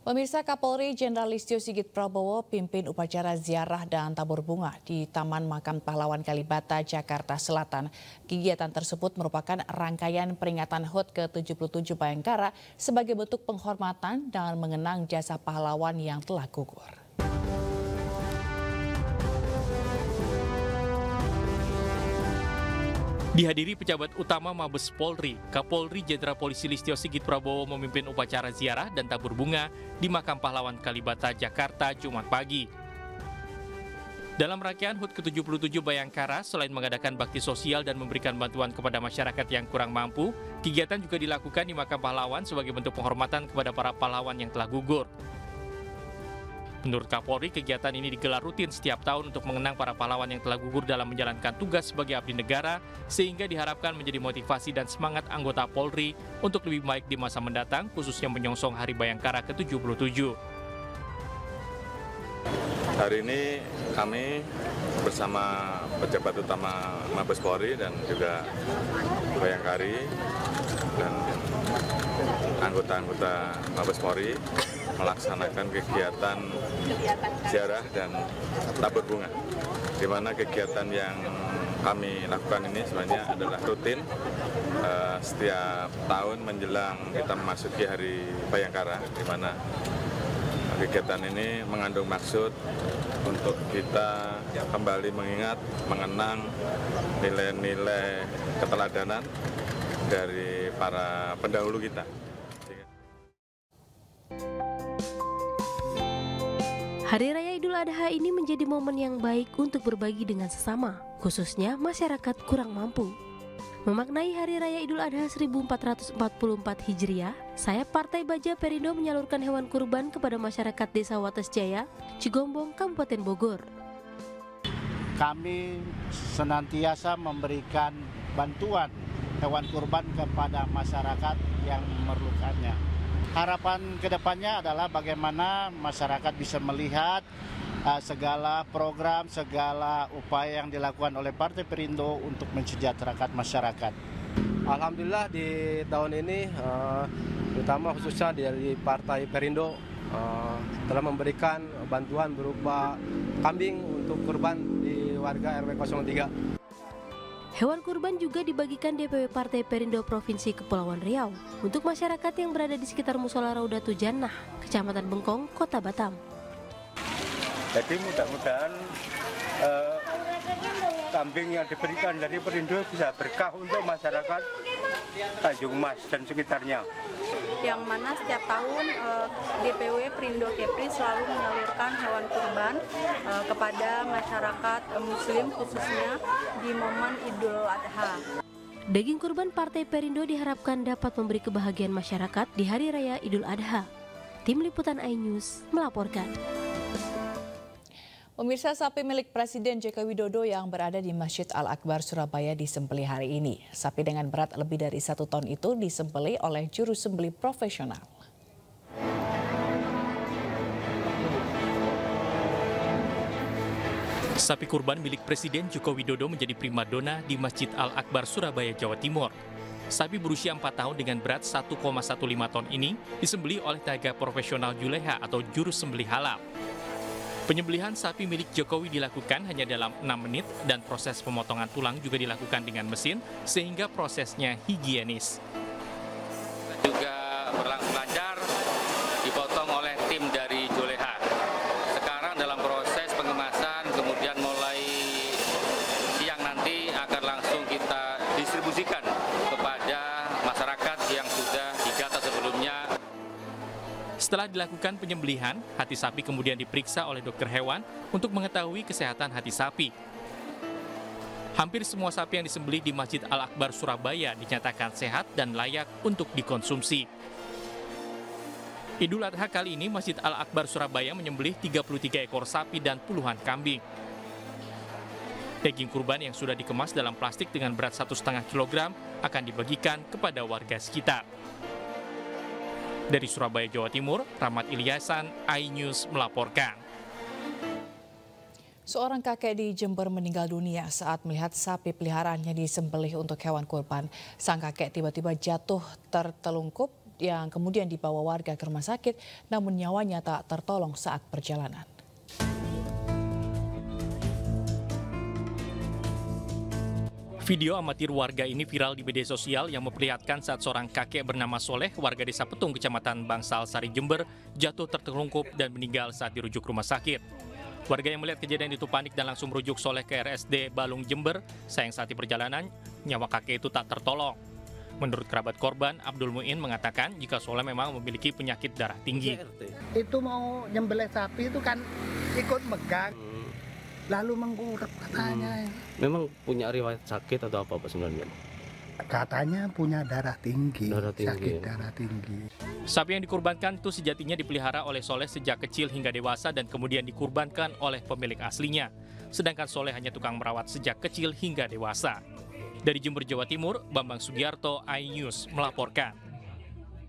Pemirsa, Kapolri Jenderal Listio Sigit Prabowo pimpin upacara ziarah dan tabur bunga di Taman Makam Pahlawan Kalibata, Jakarta Selatan. Kegiatan tersebut merupakan rangkaian peringatan HUT ke-77 Bayangkara sebagai bentuk penghormatan dan mengenang jasa pahlawan yang telah gugur. Dihadiri pejabat utama Mabes Polri, Kapolri Jenderal Polisi Listio Sigit Prabowo memimpin upacara ziarah dan tabur bunga di Makam Pahlawan Kalibata, Jakarta, Jumat pagi. Dalam rangkaian HUT ke-77 Bayangkara, selain mengadakan bakti sosial dan memberikan bantuan kepada masyarakat yang kurang mampu, kegiatan juga dilakukan di Makam Pahlawan sebagai bentuk penghormatan kepada para pahlawan yang telah gugur. Menurut Kapolri, kegiatan ini digelar rutin setiap tahun untuk mengenang para pahlawan yang telah gugur dalam menjalankan tugas sebagai abdi negara, sehingga diharapkan menjadi motivasi dan semangat anggota Polri untuk lebih baik di masa mendatang, khususnya menyongsong Hari Bayangkara ke-77. Hari ini kami bersama pejabat utama Mabes Polri dan juga Bayangkari dan anggota-anggota Mabes Polri melaksanakan kegiatan ziarah dan tabur bunga, di mana kegiatan yang kami lakukan ini sebenarnya adalah rutin setiap tahun menjelang kita memasuki Hari Bayangkara, di mana kegiatan ini mengandung maksud untuk kita kembali mengingat, mengenang nilai-nilai keteladanan dari para pendahulu kita. Hari Raya Idul Adha ini menjadi momen yang baik untuk berbagi dengan sesama, khususnya masyarakat kurang mampu. Memaknai Hari Raya Idul Adha 1444 Hijriah, sayap Partai Baja Perindo menyalurkan hewan kurban kepada masyarakat Desa Wates Jaya, Cigombong, Kabupaten Bogor. Kami senantiasa memberikan bantuan hewan kurban kepada masyarakat yang memerlukannya. Harapan kedepannya adalah bagaimana masyarakat bisa melihat segala program, segala upaya yang dilakukan oleh Partai Perindo untuk mensejahterakan masyarakat. Alhamdulillah di tahun ini, terutama khususnya dari Partai Perindo, telah memberikan bantuan berupa kambing untuk kurban di warga RW 03. Hewan kurban juga dibagikan DPW Partai Perindo Provinsi Kepulauan Riau untuk masyarakat yang berada di sekitar Musola Raudatul Jannah, Kecamatan Bengkong, Kota Batam. Jadi mudah-mudahan kambing yang diberikan dari Perindo bisa berkah untuk masyarakat Tanjung Mas dan sekitarnya. Yang mana setiap tahun DPW Perindo Kepri selalu menyalurkan hewan kurban kepada masyarakat Muslim khususnya di momen Idul Adha. Daging kurban Partai Perindo diharapkan dapat memberi kebahagiaan masyarakat di Hari Raya Idul Adha. Tim Liputan iNews melaporkan. Pemirsa, sapi milik Presiden Joko Widodo yang berada di Masjid Al-Akbar Surabaya disembelih hari ini. Sapi dengan berat lebih dari 1 ton itu disembelih oleh juru sembelih profesional. Sapi kurban milik Presiden Joko Widodo menjadi primadona di Masjid Al-Akbar Surabaya, Jawa Timur. Sapi berusia 4 tahun dengan berat 1,15 ton ini disembelih oleh tenaga profesional Juleha atau juru sembelih halal. Penyembelihan sapi milik Jokowi dilakukan hanya dalam 6 menit dan proses pemotongan tulang juga dilakukan dengan mesin sehingga prosesnya higienis. Juga berlangsung lancar, dipotong oleh tim dari Juleha. Sekarang dalam proses pengemasan, kemudian mulai siang nanti akan langsung kita distribusikan kepada masyarakat yang sudah didata sebelumnya. Setelah dilakukan penyembelihan, hati sapi kemudian diperiksa oleh dokter hewan untuk mengetahui kesehatan hati sapi. Hampir semua sapi yang disembelih di Masjid Al-Akbar Surabaya dinyatakan sehat dan layak untuk dikonsumsi. Idul Adha kali ini Masjid Al-Akbar Surabaya menyembelih 33 ekor sapi dan puluhan kambing. Daging kurban yang sudah dikemas dalam plastik dengan berat 1,5 kg akan dibagikan kepada warga sekitar. Dari Surabaya, Jawa Timur, Rahmat Ilyasan, iNews melaporkan. Seorang kakek di Jember meninggal dunia saat melihat sapi peliharaannya disembelih untuk hewan kurban. Sang kakek tiba-tiba jatuh tertelungkup yang kemudian dibawa warga ke rumah sakit, namun nyawanya tak tertolong saat perjalanan. Video amatir warga ini viral di media sosial yang memperlihatkan saat seorang kakek bernama Soleh, warga desa Petung, Kecamatan Bangsal Sari, Jember, jatuh tertelungkup dan meninggal saat dirujuk rumah sakit. Warga yang melihat kejadian itu panik dan langsung merujuk Soleh ke RSD Balung, Jember. Sayang saat di perjalanan, nyawa kakek itu tak tertolong. Menurut kerabat korban, Abdul Muin mengatakan jika Soleh memang memiliki penyakit darah tinggi. Itu mau nyembelih sapi itu kan ikut megang, lalu mengurep katanya. Memang punya riwayat sakit atau apa sebenarnya? Katanya punya darah tinggi, sakit darah tinggi. Sapi yang dikurbankan itu sejatinya dipelihara oleh Soleh sejak kecil hingga dewasa dan kemudian dikurbankan oleh pemilik aslinya. Sedangkan Soleh hanya tukang merawat sejak kecil hingga dewasa. Dari Jember, Jawa Timur, Bambang Sugiarto, iNews melaporkan.